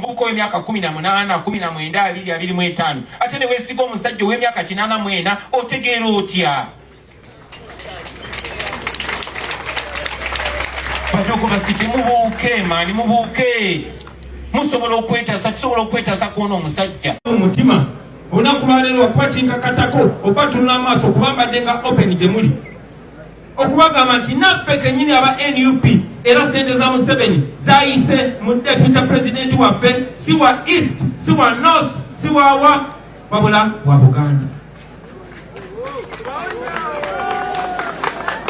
omuvubuka w'emyaka 18, 19, 20, 25 ate ne weesiga omusajja ow'emyaka 84 otegeera otya? Badogo basite mubuuke maani mubuuke musobola okwetaasa tusobola okwetaasa kuona omusajja omutima olunaku lwaleero okwakinga katako okwatulula amaaso okubambadde nga open gye muli okubagamba nti naffe kennyini aba NUP era sente za Museveni zayise mu deputy president waffe si wa east si wa north si wa wabula wa Buganda.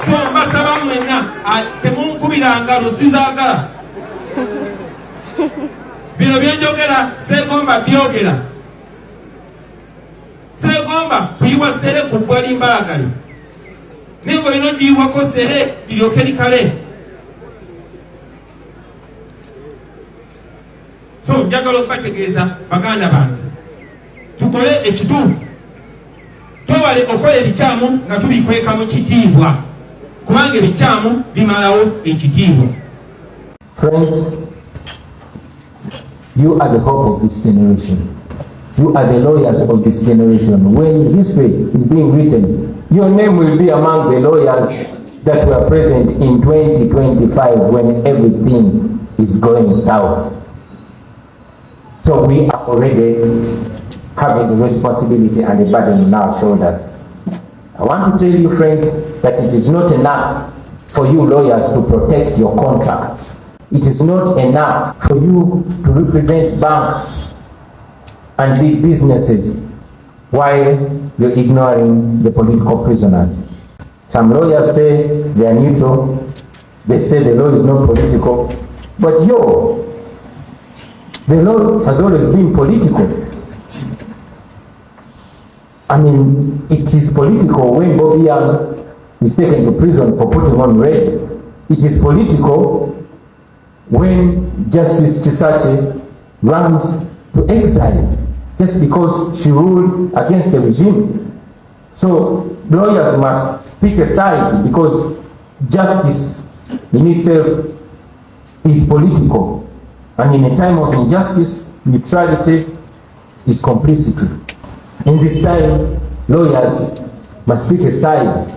So mbasaba mwenna temunkubiranga lusizaagala bino byenjogera segomba byogera segomba kuyiwa sere ku ggwali mbaagali ningo ino ndiiwako sere liryoke likale. So njagala okubategeeza baganda bange tukole ekituufu towale okola ebikyamu nga tubikweka mu kitiibwa kubanga ebikyamu bimalawo ekitiibwa. Friends, you are the hope of this generation. You are the lawyers of this generation. When history is being written, your name will be among the lawyers that were present in 2025 when everything is going south. So we are already having the responsibility and the burden on our shoulders. I want to tell you, friends, that it is not enough for you lawyers to protect your contracts. It is not enough for you to represent banks and big businesses while you're ignoring the political prisoners. Some lawyers say they are neutral, they say the law is not political, but the law has always been political. I mean, it is political when Bobi is taken to prison for putting on red. It is political when Justice Chisache runs to exile just because she ruled against the regime. So lawyers must pick a side because justice in itself is political. And in a time of injustice, neutrality is complicity. In this time, lawyers must pick a side,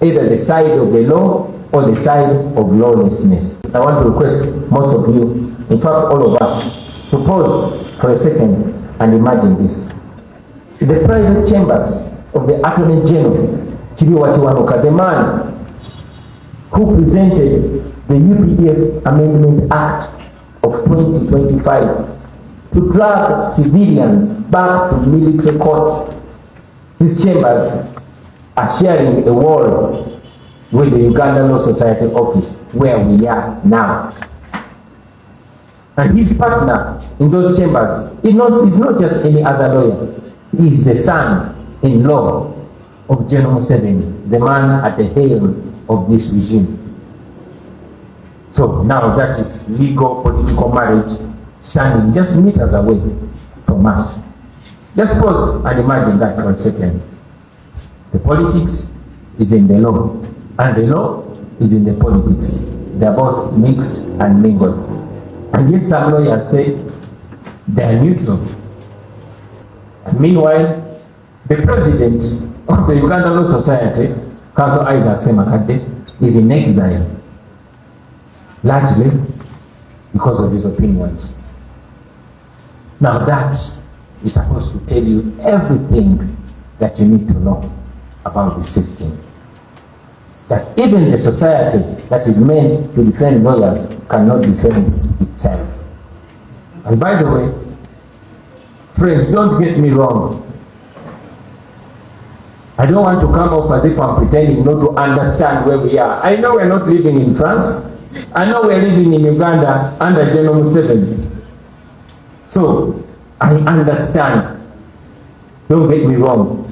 either the side of the law or the side of lawlessness. I want to request most of you, in fact all of us, to pause for a second and imagine this. The private chambers of the Attorney General, the man who presented the UPDF Amendment Act of 2025 to drag civilians back to military courts. These chambers are sharing a wall with the Uganda Law Society office where we are now. And his partner in those chambers is not just any other lawyer. He is the son-in-law of General Museveni, the man at the helm of this regime. So now that is legal political marriage standing just meters away from us. Just pause and imagine that for a second. The politics is in the law, and the law is in the politics. They are both mixed and mingled. And yet some lawyers say they are neutral. And meanwhile, the president of the Uganda Law Society, Council Isaac Semakade, is in exile, largely because of his opinions. Now that is supposed to tell you everything that you need to know about the system. That even the society that is meant to defend lawyers cannot defend itself. And by the way, friends, don't get me wrong. I don't want to come off as if I'm pretending not to understand where we are. I know we're not living in France. I know we're living in Uganda under General Museveni. So, I understand. Don't get me wrong.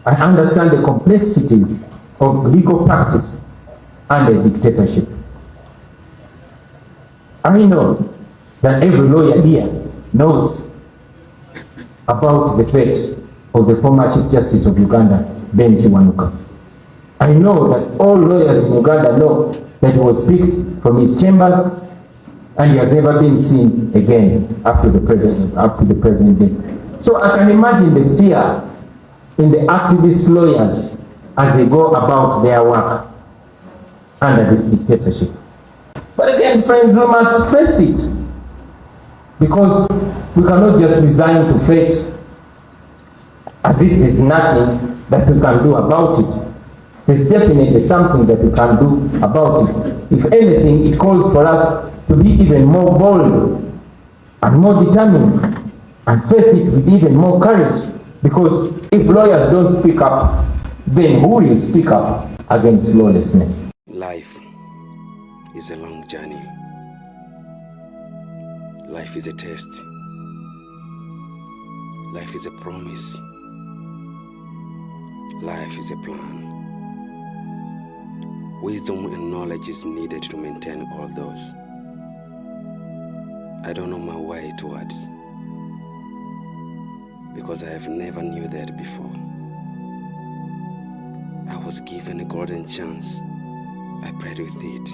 I understand the complexities of legal practice under dictatorship. I know that every lawyer here knows about the fate of the former Chief Justice of Uganda, Ben Chiwanuka. I know that all lawyers in Uganda know that he was picked from his chambers and he has never been seen again up to the present day. So I can imagine the fear in the activist lawyers as they go about their work under this dictatorship. But again, friends, we must face it, because we cannot just resign to fate as if there's nothing that we can do about it. There's definitely something that we can do about it. If anything, it calls for us to be even more bold and more determined and face it with even more courage. Because if lawyers don't speak up, then who will speak up against lawlessness? Life is a long journey. Life is a test. Life is a promise. Life is a plan. Wisdom and knowledge is needed to maintain all those. I don't know my way towards, because I have never knew that before. I was given a golden chance. I prayed with it.